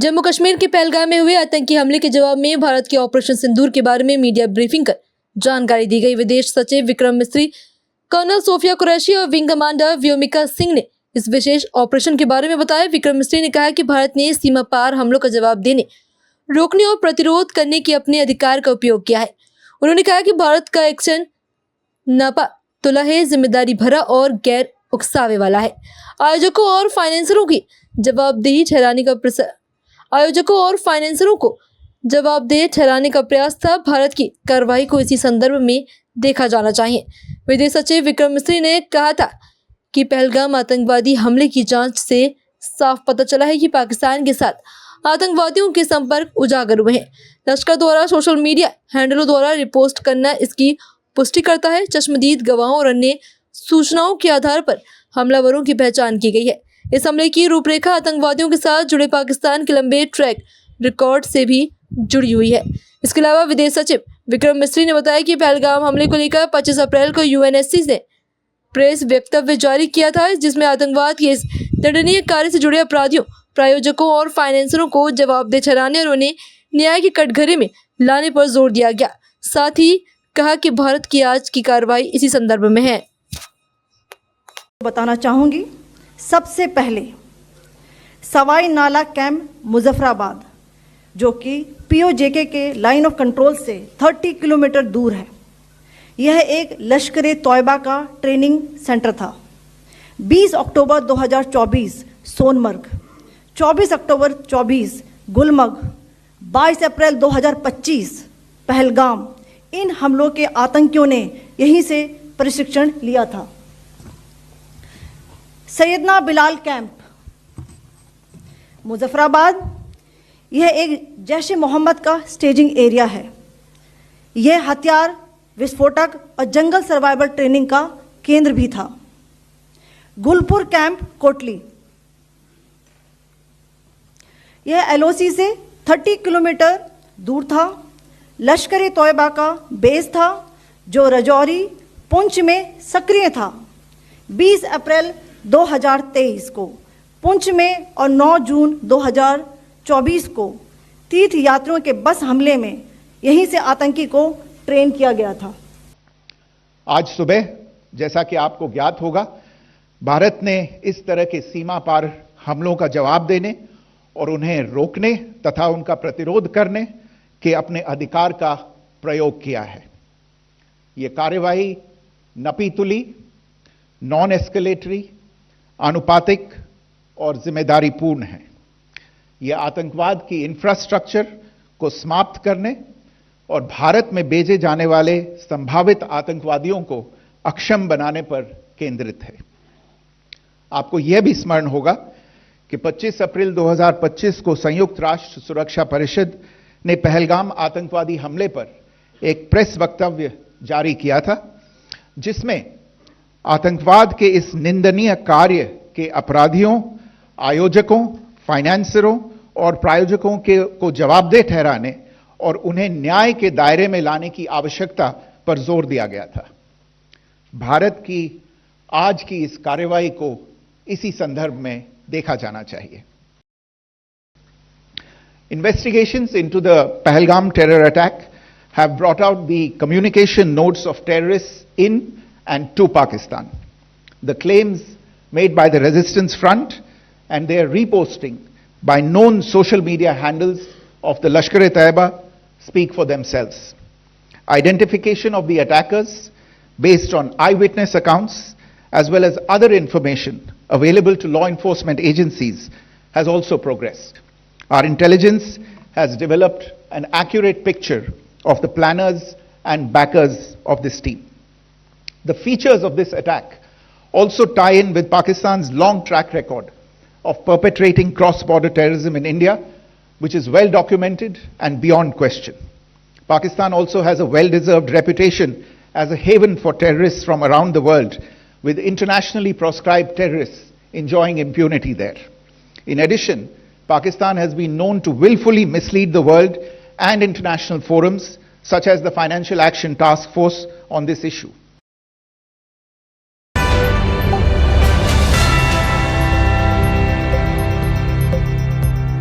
जम्मू कश्मीर के पहलगाम में हुए आतंकी हमले के जवाब में भारत के ऑपरेशन सिंदूर के बारे में मीडिया ब्रीफिंग कर जानकारी दी गई। विदेश सचिव विक्रम मिस्री, कर्नल सोफिया कुरैशी और विंग कमांडर व्योमिका सिंह ने इस विशेष ऑपरेशन के बारे में बताया। विक्रम मिस्री ने कहा कि भारत ने सीमा पार हमलों का जवाब देने, रोकने और प्रतिरोध करने के अपने अधिकार का उपयोग किया है। उन्होंने कहा कि भारत का एक्शन नापा तुला है, जिम्मेदारी भरा और गैर उकसावे वाला है। आयोजकों और फाइनेंसरों को जवाबदेह ठहराने का प्रयास था। भारत की कार्रवाई को इसी संदर्भ में देखा जाना चाहिए। विदेश सचिव विक्रम मिस्री ने कहा था कि पहलगाम आतंकवादी हमले की जांच से साफ पता चला है कि पाकिस्तान के साथ आतंकवादियों के संपर्क उजागर हुए हैं। लश्कर द्वारा सोशल मीडिया हैंडलों द्वारा रिपोस्ट करना इसकी पुष्टि करता है। चश्मदीद गवाहों और अन्य सूचनाओं के आधार पर हमलावरों की पहचान की गई है। इस हमले की रूपरेखा आतंकवादियों के साथ जुड़े पाकिस्तान के लंबे ट्रैक रिकॉर्ड से भी जुड़ी हुई है। इसके अलावा विदेश सचिव विक्रम मिस्री ने बताया कि पहलगाम हमले को लेकर 25 अप्रैल को यूएनएससी ने प्रेस वक्तव्य जारी किया था, जिसमें आतंकवाद के इस दंडनीय कार्य से जुड़े अपराधियों, प्रायोजकों और फाइनेंसरों को जवाबदेह ठहराने और उन्हें न्याय के कटघरे में लाने पर जोर दिया गया। साथ ही कहा कि भारत की आज की कार्रवाई इसी संदर्भ में है। बताना चाहूँगी, सबसे पहले सवाई नाला कैंप मुजफ्फराबाद, जो कि पीओजेके के लाइन ऑफ कंट्रोल से 30 किलोमीटर दूर है, यह एक लश्कर-ए-तौयबा का ट्रेनिंग सेंटर था। 20 अक्टूबर 2024 सोनमर्ग, 24 अक्टूबर 24 गुलमर्ग, 22 अप्रैल 2025 पहलगाम, इन हमलों के आतंकियों ने यहीं से प्रशिक्षण लिया था। सैयदना बिलाल कैंप मुजफ्फराबाद, यह एक जैश-ए-मोहम्मद का स्टेजिंग एरिया है। यह हथियार, विस्फोटक और जंगल सर्वाइवल ट्रेनिंग का केंद्र भी था। गुलपुर कैंप कोटली, यह एलओसी से 30 किलोमीटर दूर था। लश्कर-ए-तौयबा का बेस था, जो रजौरी, पुंछ में सक्रिय था। 20 अप्रैल 2023 को पुंछ में और 9 जून 2024 को तीर्थ यात्रियों के बस हमले में यहीं से आतंकी को ट्रेन किया गया था। आज सुबह, जैसा कि आपको ज्ञात होगा, भारत ने इस तरह के सीमा पार हमलों का जवाब देने और उन्हें रोकने तथा उनका प्रतिरोध करने के अपने अधिकार का प्रयोग किया है। ये कार्यवाही नपीतुली, नॉन एस्केलेटरी, आनुपातिक और जिम्मेदारीपूर्ण है। यह आतंकवाद की इंफ्रास्ट्रक्चर को समाप्त करने और भारत में भेजे जाने वाले संभावित आतंकवादियों को अक्षम बनाने पर केंद्रित है। आपको यह भी स्मरण होगा कि 25 अप्रैल 2025 को संयुक्त राष्ट्र सुरक्षा परिषद ने पहलगाम आतंकवादी हमले पर एक प्रेस वक्तव्य जारी किया था, जिसमें आतंकवाद के इस निंदनीय कार्य के अपराधियों, आयोजकों, फाइनेंसरों और प्रायोजकों को जवाबदेह ठहराने और उन्हें न्याय के दायरे में लाने की आवश्यकता पर जोर दिया गया था। भारत की आज की इस कार्रवाई को इसी संदर्भ में देखा जाना चाहिए। Investigations into the Pahalgam terror attack have brought out the communication notes of terrorists in and to Pakistan. The claims made by the Resistance Front and their reposting by known social media handles of the Lashkar-e-Taiba speak for themselves. Identification of the attackers based on eyewitness accounts as well as other information available to law enforcement agencies has also progressed. Our intelligence has developed an accurate picture of the planners and backers of this team. The features of this attack also tie in with Pakistan's long track record of perpetrating cross-border terrorism in India, which is well documented and beyond question. Pakistan also has a well-deserved reputation as a haven for terrorists from around the world, with internationally proscribed terrorists enjoying impunity there. In addition, Pakistan has been known to willfully mislead the world and international forums such as the Financial Action Task Force on this issue.